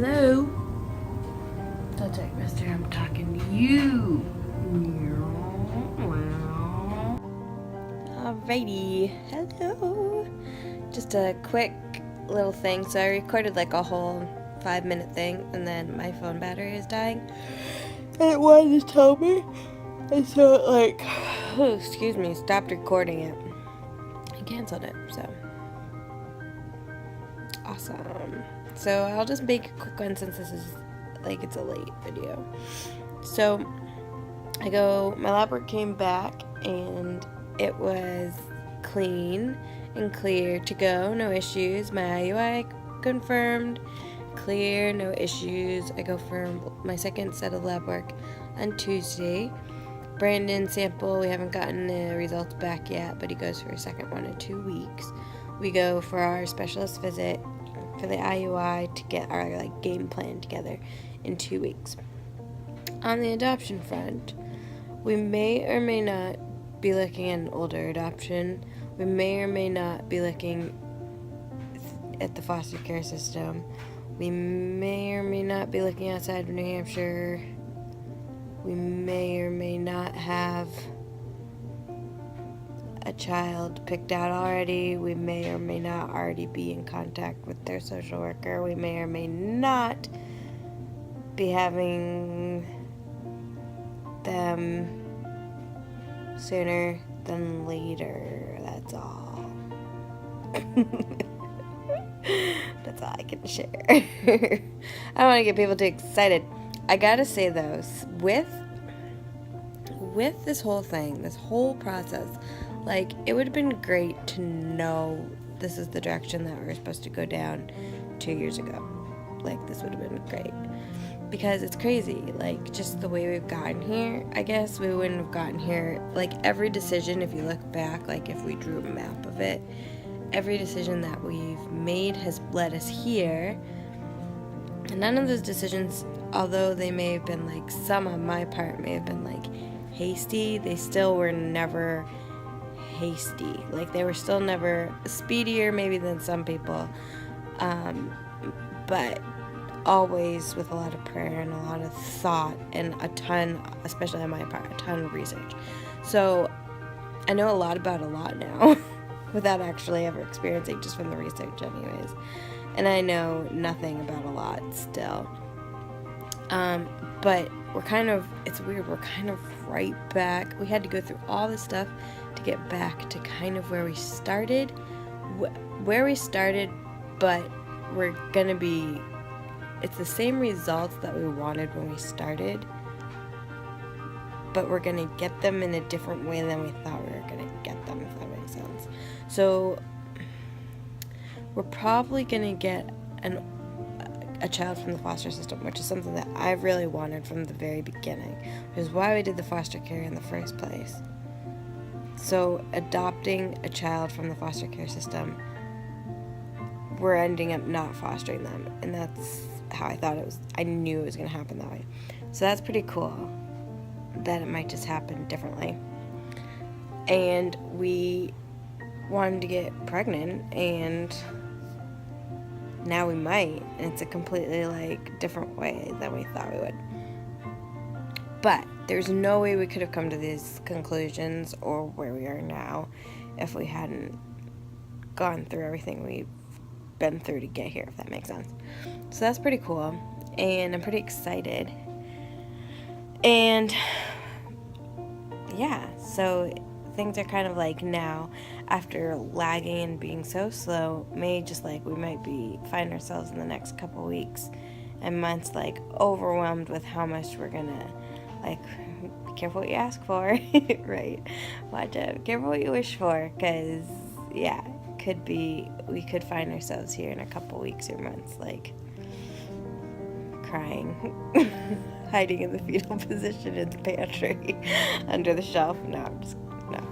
Hello? That's right, mister. I'm talking to you. Alrighty. Hello. Just a quick little thing. So I recorded like a whole 5-minute thing, and then my phone battery is dying. And it wanted to tell me. And so it stopped recording it. I canceled it, so. Awesome. So I'll just make a quick one since this is it's a late video. So my lab work came back and it was clean and clear to go, no issues. My IUI confirmed, clear, no issues. I go for my second set of lab work on Tuesday. Brandon's sample, we haven't gotten the results back yet, but he goes for a second one in 2 weeks. We go for our specialist visit for the IUI to get our game plan together in 2 weeks. On the adoption front, we may or may not be looking at an older adoption. We may or may not be looking at the foster care system. We may or may not be looking outside of New Hampshire. We may or may not have a child picked out already. We may or may not already be in contact with their social worker. We may or may not be having them sooner than later. That's all. That's all I can share. I don't want to get people too excited. I gotta say though, with this whole thing, this whole process, it would have been great to know this is the direction that we were supposed to go down 2 years ago. This would have been great. Because it's crazy, just the way we've gotten here. I guess we wouldn't have gotten here, every decision, if you look back, if we drew a map of it, every decision that we've made has led us here. And none of those decisions, although they may have been, some on my part may have been, hasty, they still were never hasty. They were still never speedier maybe than some people, but always with a lot of prayer and a lot of thought and a ton, especially on my part, a ton of research. So I know a lot about a lot now without actually ever experiencing, just from the research anyways. And I know nothing about a lot still. But it's weird, we're kind of right back. We had to go through all this stuff to get back to kind of where we started, but we're gonna be, it's the same results that we wanted when we started, but we're gonna get them in a different way than we thought we were gonna get them, if that makes sense. So we're probably gonna get a child from the foster system, which is something that I've really wanted from the very beginning, which is why we did the foster care in the first place. So adopting a child from the foster care system, we're ending up not fostering them, and that's how I knew it was going to happen that way. So that's pretty cool that it might just happen differently. And we wanted to get pregnant, and now we might, and it's a completely different way than we thought we would. But there's no way we could have come to these conclusions or where we are now if we hadn't gone through everything we've been through to get here, if that makes sense. So that's pretty cool, and I'm pretty excited. And yeah, so things are kind of now, after lagging and being so slow, we might find ourselves in the next couple weeks and months overwhelmed with how much we're gonna be careful what you ask for. Right, watch out, careful what you wish for, because yeah, we could find ourselves here in a couple weeks or months crying, hiding in the fetal position in the pantry under the shelf. No,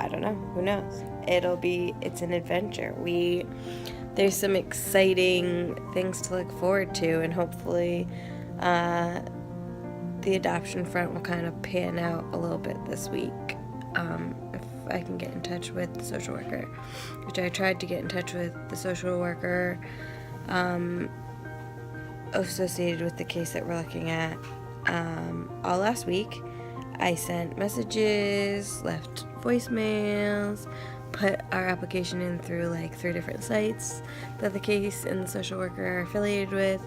I don't know. Who knows? It's an adventure. There's some exciting things to look forward to, and hopefully the adoption front will kind of pan out a little bit this week. If I can get in touch with the social worker, which I tried to get in touch with the social worker associated with the case that we're looking at all last week. I sent messages, left voicemails, put our application in through like 3 different sites that the case and the social worker are affiliated with,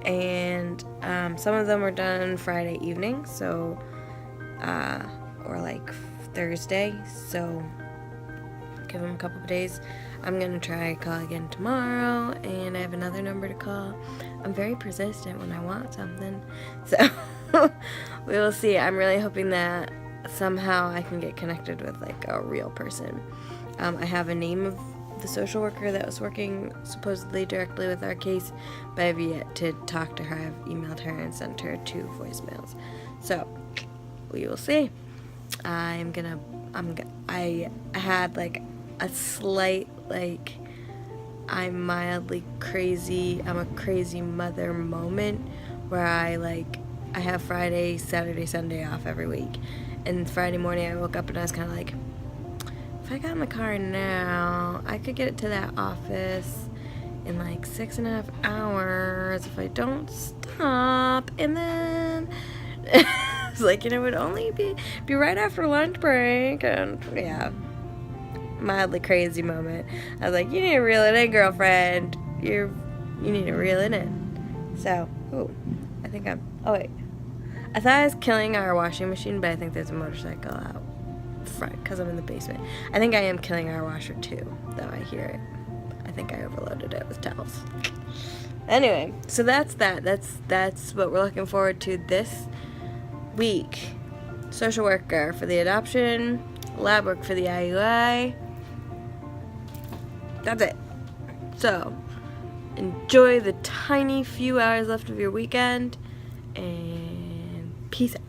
and some of them were done Friday evening, so or like Thursday, so give them a couple of days. I'm gonna try call again tomorrow, and I have another number to call. I'm very persistent when I want something, so we will see. I'm really hoping that somehow I can get connected with like a real person. I have a name of the social worker that was working supposedly directly with our case, but I have yet to talk to her. I've emailed her and sent her 2 voicemails, so we will see. I had like a slight like I'm a crazy mother moment where I have Friday, Saturday, Sunday off every week, and Friday morning I woke up and I was kind of like, if I got in the car now, I could get it to that office in like 6.5 hours if I don't stop, and then it's like, it would only be right after lunch break, and yeah, mildly crazy moment. I was like, you need to reel it in, girlfriend. You need to reel it in. So, oh wait. I thought I was killing our washing machine, but I think there's a motorcycle out front because I'm in the basement. I think I am killing our washer too, though I hear it. I think I overloaded it with towels. Anyway, so that's that. That's what we're looking forward to this week. Social worker for the adoption, lab work for the IUI. That's it. So, enjoy the tiny few hours left of your weekend, and peace out.